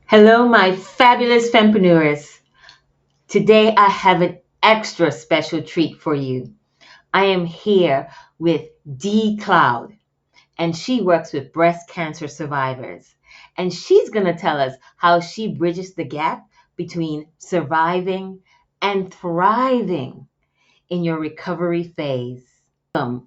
Hello, my fabulous fempreneurs. Today I have an extra special treat for you. I am here with Dee Cloud, and she works with breast cancer survivors. And she's going to tell us how she bridges the gap between surviving and thriving in your recovery phase.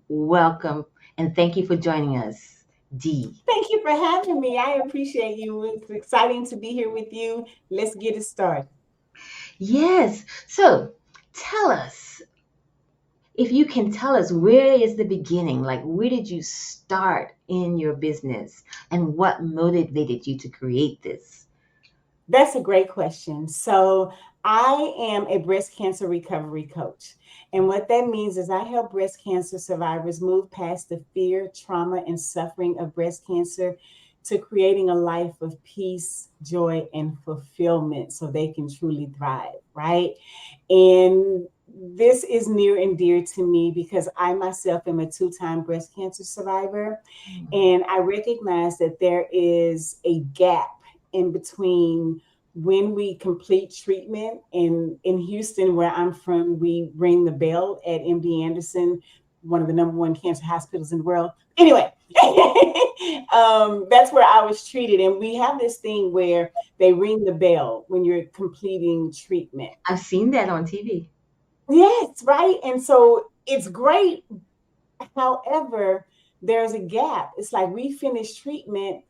Welcome, and thank you for joining us, Dee. Thank you for having me. I appreciate you. It's exciting to be here with you. Let's get it started. Yes, so tell us, if you can tell us, where is the beginning? Like, where did you start in your business and what motivated you to create this? That's a great question. So, I am a breast cancer recovery coach. And what that means is I help breast cancer survivors move past the fear, trauma, and suffering of breast cancer to creating a life of peace, joy, and fulfillment so they can truly thrive, right? And this is near and dear to me because I myself am a two-time breast cancer survivor. And I recognize that there is a gap in between when we complete treatment. In Houston, where I'm from, we ring the bell at MD Anderson, one of the number one cancer hospitals in the world. Anyway, that's where I was treated. And we have this thing where they ring the bell when you're completing treatment. I've seen that on TV. Yes, right. And so it's great. However, there's a gap. It's like we finish treatment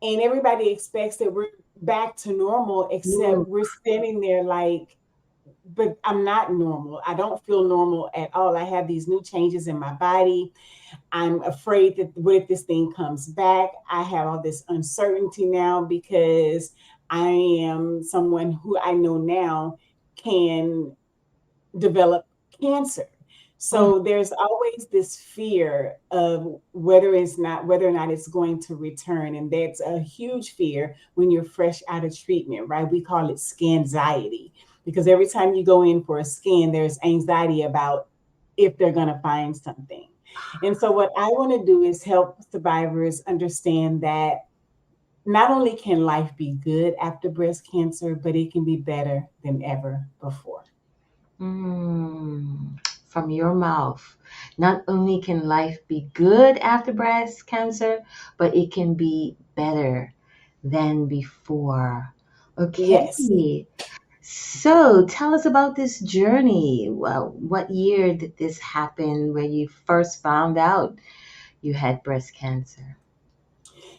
and everybody expects that we're back to normal, Mm. except we're standing there like, but I'm not normal. I don't feel normal at all. I have these new changes in my body. I'm afraid that what if this thing comes back? I have all this uncertainty now because I am someone who I know now can develop cancer. Mm. So there's always this fear of whether or not it's going to return. And that's a huge fear when you're fresh out of treatment, right? We call it scanxiety because every time you go in for a scan, there's anxiety about if they're going to find something. And so what I want to do is help survivors understand that not only can life be good after breast cancer, but it can be better than ever before. From your mouth. Not only can life be good after breast cancer, but it can be better than before. Yes. Okay. So tell us about this journey. Well, what year did this happen where you first found out you had breast cancer?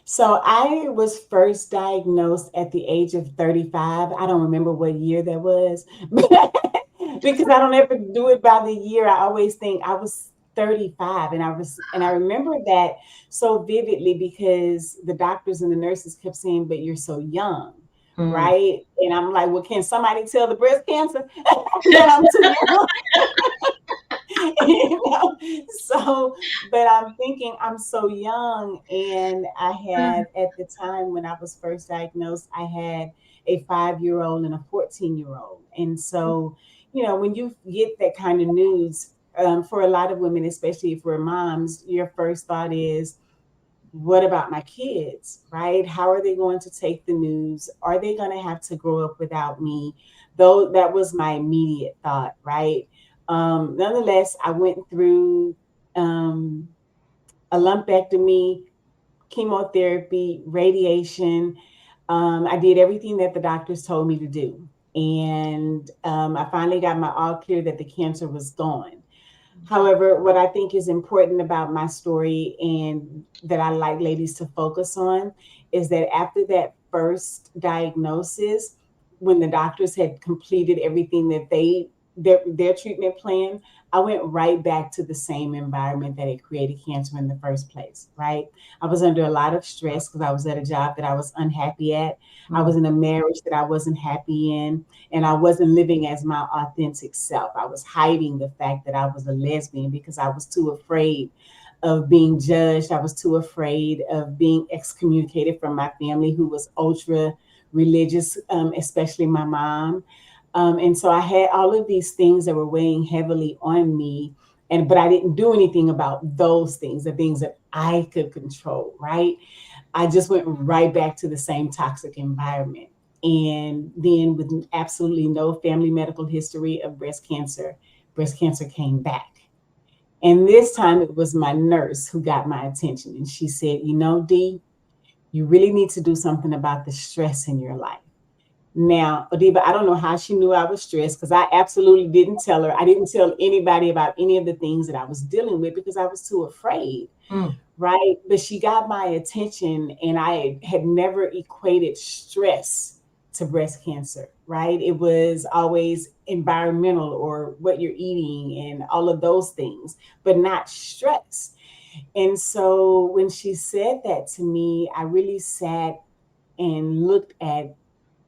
So I was first diagnosed at the age of 35. I don't remember what year that was because I don't ever do it by the year. I always think I was 35 and I remember that so vividly because the doctors and the nurses kept saying, "But you're so young." Mm. Right. And I'm like, well, can somebody tell the breast cancer that I'm too young? you know? So, but I'm thinking I'm so young. And I had, at the time when I was first diagnosed, I had a 5-year old and a 14-year-old. And so, when you get that kind of news, for a lot of women, especially for moms, your first thought is, what about my kids, right? How are they going to take the news? Are they going to have to grow up without me? Though that was my immediate thought, right? Nonetheless, I went through um, a lumpectomy, chemotherapy, radiation. I did everything that the doctors told me to do. And I finally got my all clear that the cancer was gone. However, what I think is important about my story and that I like ladies to focus on is that after that first diagnosis, when the doctors had completed everything that their treatment plan, I went right back to the same environment that had created cancer in the first place, right? I was under a lot of stress because I was at a job that I was unhappy at. I Mm. was in a marriage that I wasn't happy in, and I wasn't living as my authentic self. I was hiding the fact that I was a lesbian because I was too afraid of being judged. I was too afraid of being excommunicated from my family, who was ultra religious, especially my mom. And so I had all of these things that were weighing heavily on me. But I didn't do anything about those things, the things that I could control, right? I just went right back to the same toxic environment. And then, with absolutely no family medical history of breast cancer came back. And this time it was my nurse who got my attention. And she said, "You know, Dee, you really need to do something about the stress in your life." Now, Adiba, I don't know how she knew I was stressed because I absolutely didn't tell her. I didn't tell anybody about any of the things that I was dealing with because I was too afraid, Mm. right? But she got my attention, and I had never equated stress to breast cancer, right? It was always environmental or what you're eating and all of those things, but not stress. And so when she said that to me, I really sat and looked at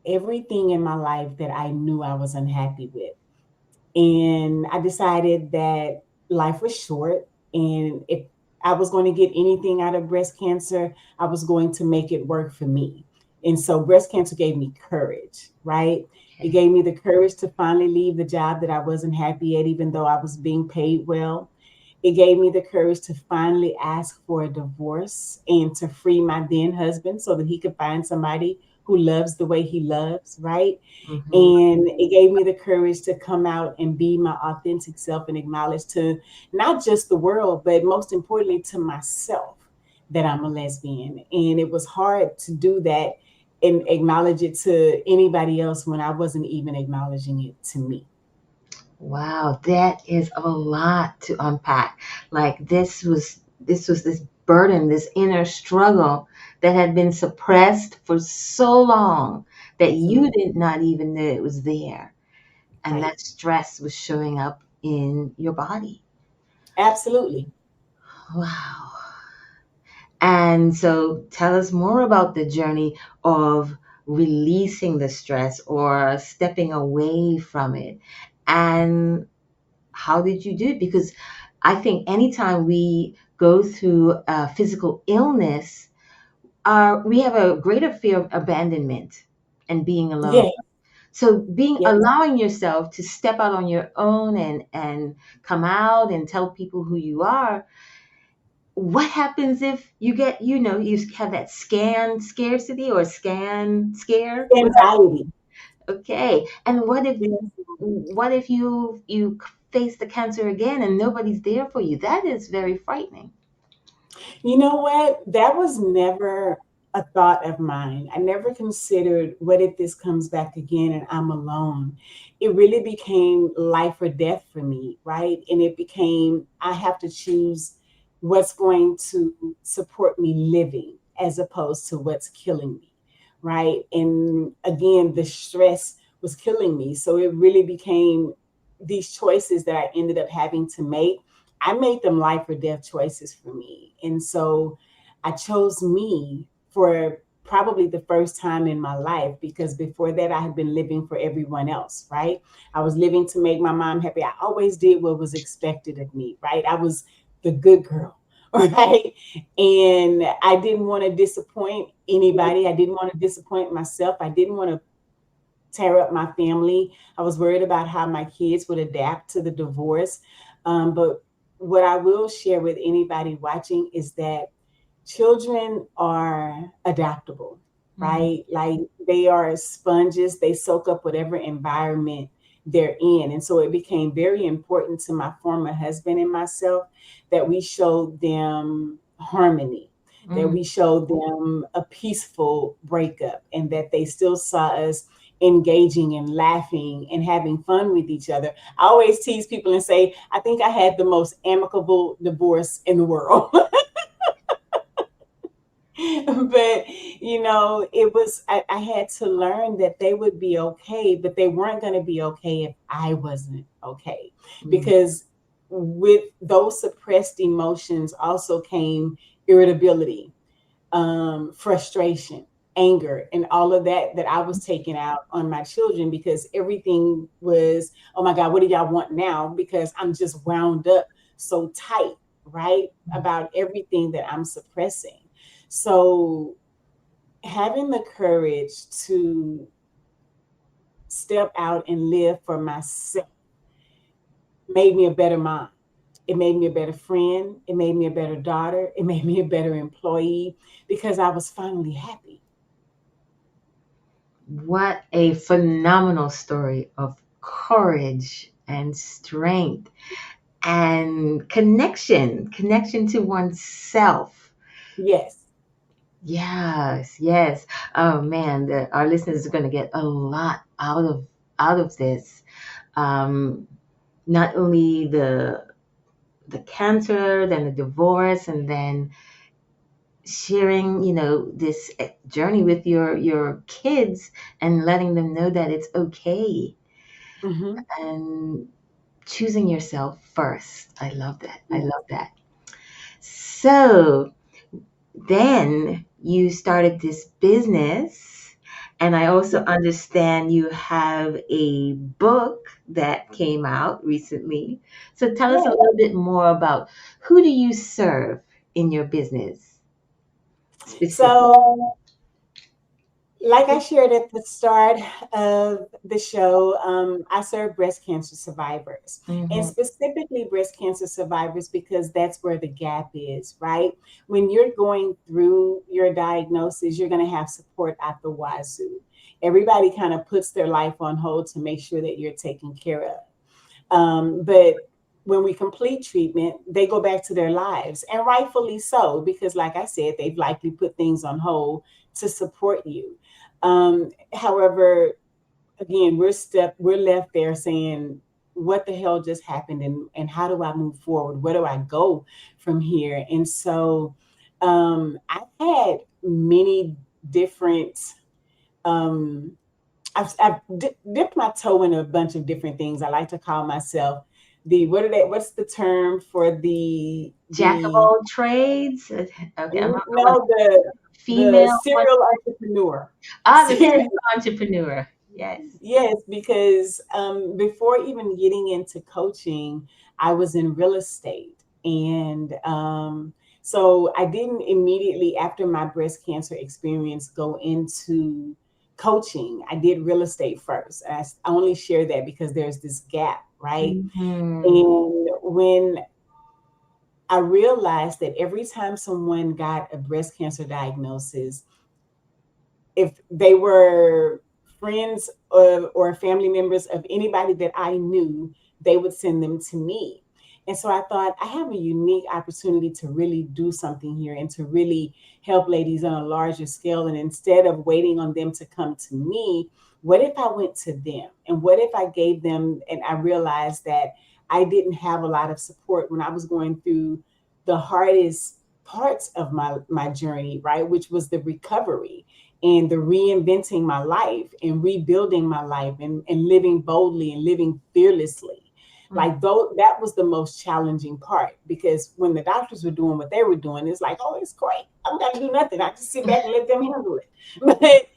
everything in my life that I knew I was unhappy with. And I decided that life was short. And if I was going to get anything out of breast cancer, I was going to make it work for me. And so breast cancer gave me courage, right? It Okay. gave me the courage to finally leave the job that I wasn't happy at, even though I was being paid well. It gave me the courage to finally ask for a divorce and to free my then husband so that he could find somebody who loves the way he loves, right? Hmm. And it gave me the courage to come out and be my authentic self and acknowledge to not just the world, but most importantly to myself that I'm a lesbian. And it was hard to do that and acknowledge it to anybody else when I wasn't even acknowledging it to me. Wow, that is a lot to unpack. Like this was this burden, this inner struggle that had been suppressed for so long that you Absolutely. did not even know it was there. And Right. that stress was showing up in your body. Absolutely. Wow. And so tell us more about the journey of releasing the stress or stepping away from it. And how did you do it? Because I think anytime we go through a physical illness, we have a greater fear of abandonment and being alone. Yes. So being Yes. allowing yourself to step out on your own and come out and tell people who you are. What happens if you get, you have that scan scarcity or scan scare? Anxiety. Okay. And what if Yes. what if you face the cancer again and nobody's there for you? That is very frightening. You know what? That was never a thought of mine. I never considered what if this comes back again and I'm alone. It really became life or death for me, right? And it became I have to choose what's going to support me living as opposed to what's killing me, right? And again, the stress was killing me. So it really became these choices that I ended up having to make. I made them life or death choices for me. And so I chose me for probably the first time in my life because before that I had been living for everyone else, right? I was living to make my mom happy. I always did what was expected of me, right? I was the good girl, right? And I didn't want to disappoint anybody. I didn't want to disappoint myself. I didn't want to tear up my family. I was worried about how my kids would adapt to the divorce. But what I will share with anybody watching is that children are adaptable, Mm. right? Like they are sponges, they soak up whatever environment they're in. And so it became very important to my former husband and myself that we showed them harmony, that Mm. we showed them a peaceful breakup, and that they still saw us engaging and laughing and having fun with each other. I always tease people and say, I think I had the most amicable divorce in the world. But it was I had to learn that they would be okay, but they weren't going to be okay if I wasn't okay, Mm. because with those suppressed emotions also came irritability, frustration, anger, and all of that I was taking out on my children because everything was, oh my God, what do y'all want now? Because I'm just wound up so tight, right? About everything that I'm suppressing. So having the courage to step out and live for myself made me a better mom. It made me a better friend. It made me a better daughter. It made me a better employee because I was finally happy. What a phenomenal story of courage and strength and connection to oneself. Yes. Yes, yes. Oh man, our listeners are going to get a lot out of this. Um, Not only the cancer, then the divorce, and then sharing, this journey with your kids and letting them know that it's okay Hmm. and choosing yourself first. I love that. I Yes. love that. So then you started this business, and I also understand you have a book that came out recently. So tell us a Yes. little bit more about who do you serve in your business specifically? So, like I shared at the start of the show, I serve breast cancer survivors, and Hmm. specifically breast cancer survivors because that's where the gap is, right? When you're going through your diagnosis, you're going to have support at the wazoo. Everybody kind of puts their life on hold to make sure that you're taken care of. But when we complete treatment, they go back to their lives, and rightfully so, because, like I said, they've likely put things on hold to support you. However, again, we're left there saying, "What the hell just happened, and how do I move forward? Where do I go from here?" And so, I've had many different um, I've dipped my toe in a bunch of different things. I like to call myself the what's the term for Jack of the all trades. Okay, I want no, the female. What? serial entrepreneur. Ah, the Serial, serial entrepreneur. Yes. yes, because before even getting into coaching, I was in real estate, and so I didn't immediately after my breast cancer experience go into coaching. I did real estate first. I only share that because there's this gap, right? Hmm. And when I realized that every time someone got a breast cancer diagnosis, if they were friends of, or family members of anybody that I knew, they would send them to me. And so I thought I have a unique opportunity to really do something here and to really help ladies on a larger scale. And instead of waiting on them to come to me, what if I went to them? And what if I gave them? And I realized that I didn't have a lot of support when I was going through the hardest parts of my journey, right? Which was the recovery and the reinventing my life and rebuilding my life and living boldly and living fearlessly. Like though that was the most challenging part because when the doctors were doing what they were doing, it's like, oh, it's great. I'm gonna do nothing. I just sit back and let them handle it. But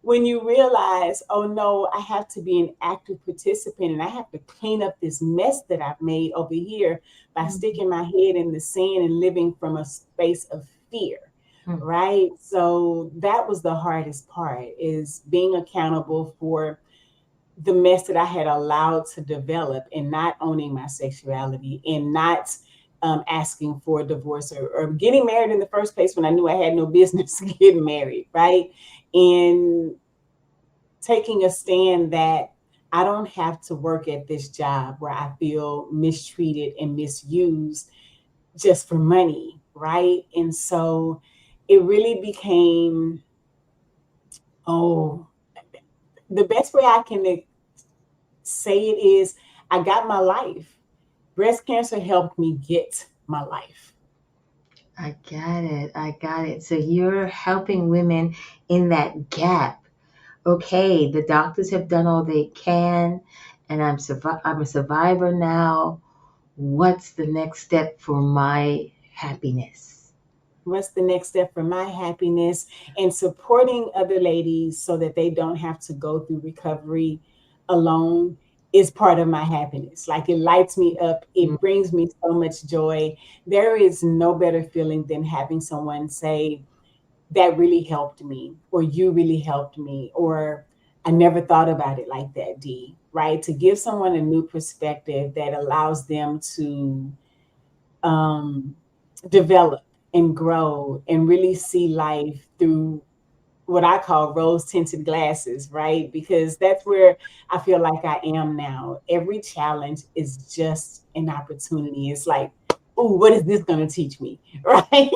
when you realize, oh no, I have to be an active participant and I have to clean up this mess that I've made over here by sticking my head in the sand and living from a space of fear, right? So that was the hardest part is being accountable for the mess that I had allowed to develop and not owning my sexuality and not asking for a divorce or getting married in the first place when I knew I had no business getting married, right? And taking a stand that I don't have to work at this job where I feel mistreated and misused just for money, right? And so it really became, oh, the best way I can say it is I got my life. Breast cancer helped me get my life. I got it. I got it. So you're helping women in that gap. Okay, the doctors have done all they can, and I'm a survivor now. What's the next step for my happiness? What's the next step for my happiness and supporting other ladies so that they don't have to go through recovery alone is part of my happiness. Like it lights me up. Mm. It brings me so much joy. There is no better feeling than having someone say, that really helped me, or you really helped me, or I never thought about it like that, Dee, right? To give someone a new perspective that allows them to um, develop and grow and really see life through what I call rose tinted glasses, right? Because that's where I feel like I am now. Every challenge is just an opportunity. It's like, ooh, what is this going to teach me? Right.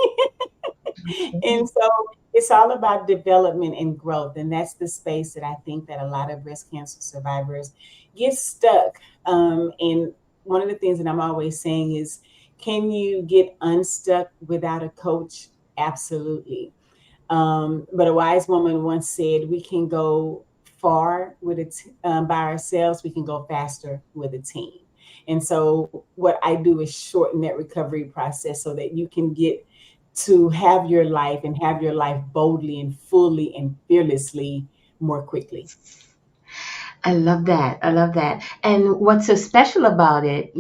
And so it's all about development and growth. And that's the space that I think that a lot of breast cancer survivors get stuck. And one of the things that I'm always saying is, can you get unstuck without a coach? Absolutely. But a wise woman once said, we can go far by ourselves, we can go faster with a team. And so, what I do is shorten that recovery process so that you can get to have your life and have your life boldly and fully and fearlessly more quickly. I love that. I love that. And what's so special about it,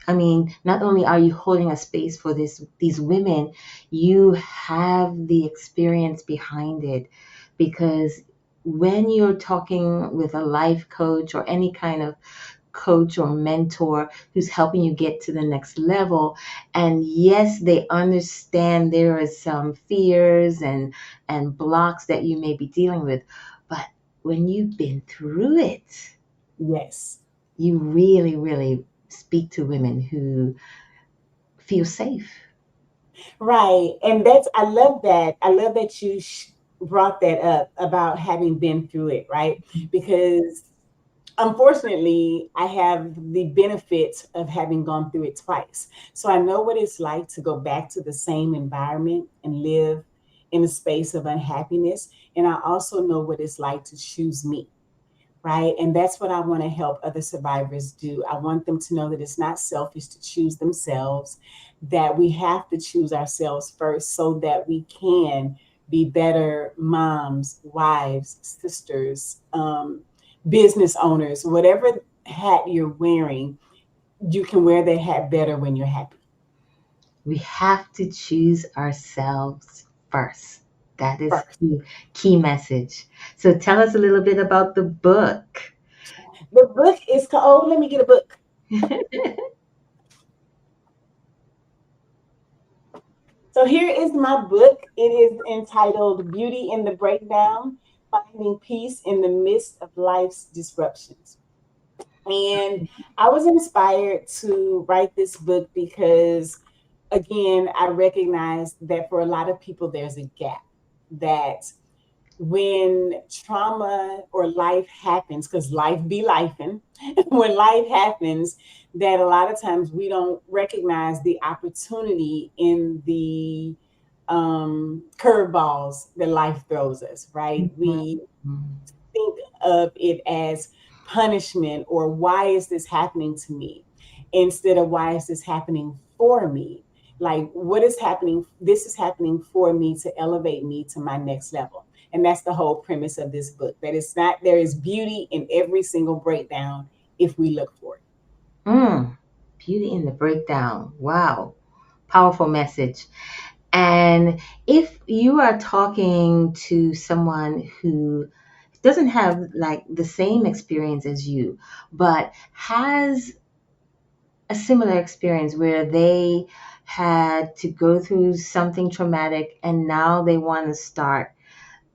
I mean, not only are you holding a space for these women, you have the experience behind it because when you're talking with a life coach or any kind of coach or mentor who's helping you get to the next level, and yes, they understand there are some fears and blocks that you may be dealing with, but when you've been through it, Yes. you really, really speak to women who feel safe. Right. And that's, I love that. I love that you brought that up about having been through it, right? Because unfortunately, I have the benefit of having gone through it twice. So I know what it's like to go back to the same environment and live in a space of unhappiness. And I also know what it's like to choose me, right? And that's what I want to help other survivors do. I want them to know that it's not selfish to choose themselves, that we have to choose ourselves first so that we can be better moms, wives, sisters, business owners, whatever hat you're wearing, you can wear that hat better when you're happy. We have to choose ourselves first. That is First. key message. So tell us a little bit about the book. The book is called, oh, let me get a book. So here is my book. It is entitled Beauty in the Breakdown, Finding Peace in the Midst of Life's Disruptions. And I was inspired to write this book because, again, I recognize that for a lot of people, there's a gap that when trauma or life happens, because life be lifing, when life happens, that a lot of times we don't recognize the opportunity in the curveballs that life throws us, right? We think of it as punishment or why is this happening to me instead of why is this happening for me, like what is happening, this is happening for me to elevate me to my next level. And that's the whole premise of this book, that it's not, there is beauty in every single breakdown if we look for it. Mm, beauty in the breakdown. Wow. Powerful message. And if you are talking to someone who doesn't have like the same experience as you, but has a similar experience where they had to go through something traumatic and now they want to start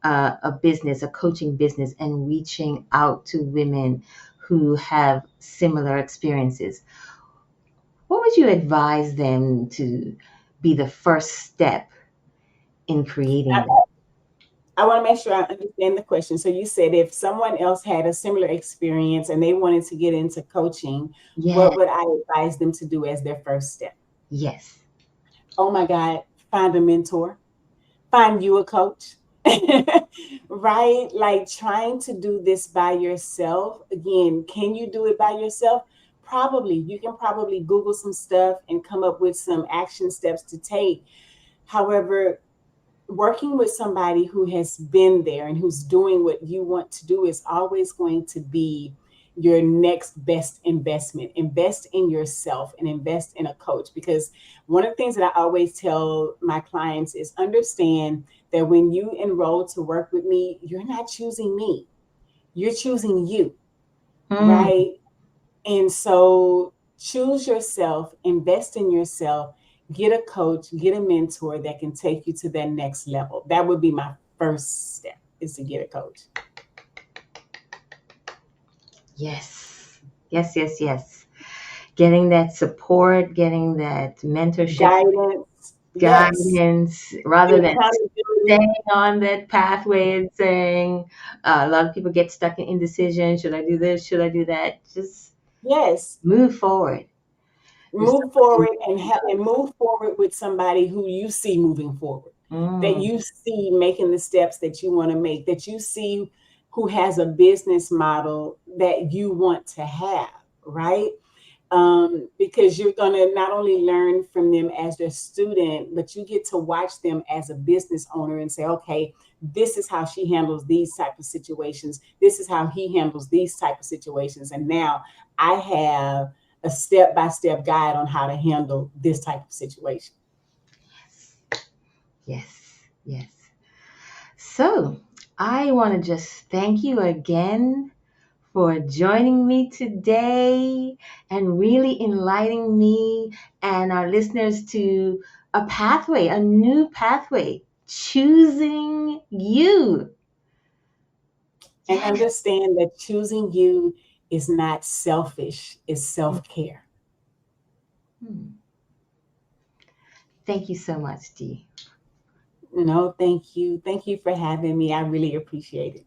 a business, a coaching business, and reaching out to women who have similar experiences, what would you advise them to be the first step in creating that? I want to make sure I understand the question. So you said if someone else had a similar experience and they wanted to get into coaching, Yeah, what would I advise them to do as their first step? yes. Oh my God, find a mentor, find you a coach. Right? Like trying to do this by yourself. Again, can you do it by yourself? Probably. You can probably Google some stuff and come up with some action steps to take. However, working with somebody who has been there and who's doing what you want to do is always going to be your next best investment. Invest in yourself and invest in a coach, because one of the things that I always tell my clients is understand that when you enroll to work with me, you're not choosing me, you're choosing you, Mm, right? And so choose yourself, invest in yourself, get a coach, get a mentor that can take you to that next level. That would be my first step, is to get a coach. Yes. Yes, yes, yes. Getting that support, getting that mentorship, Guidance. Yes. guidance, rather And than accountability. staying on that pathway and saying, a lot of people get stuck in indecision. Should I do this? Should I do that? Just Yes. move forward. There's so Move much forward and move forward with somebody who you see moving forward, that mm, you see making the steps that you want to make, that you see who has a business model that you want to have, right? Because you're going to not only learn from them as their student, but you get to watch them as a business owner and say, okay, this is how she handles these type of situations. This is how he handles these type of situations. And now I have a step-by-step guide on how to handle this type of situation. yes, yes. So I want to just thank you again for joining me today and really enlightening me and our listeners to a pathway, a new pathway, choosing you. And Yes. understand that choosing you is not selfish, it's self-care. Hmm. Thank you so much, Dee. No, thank you. Thank you for having me. I really appreciate it.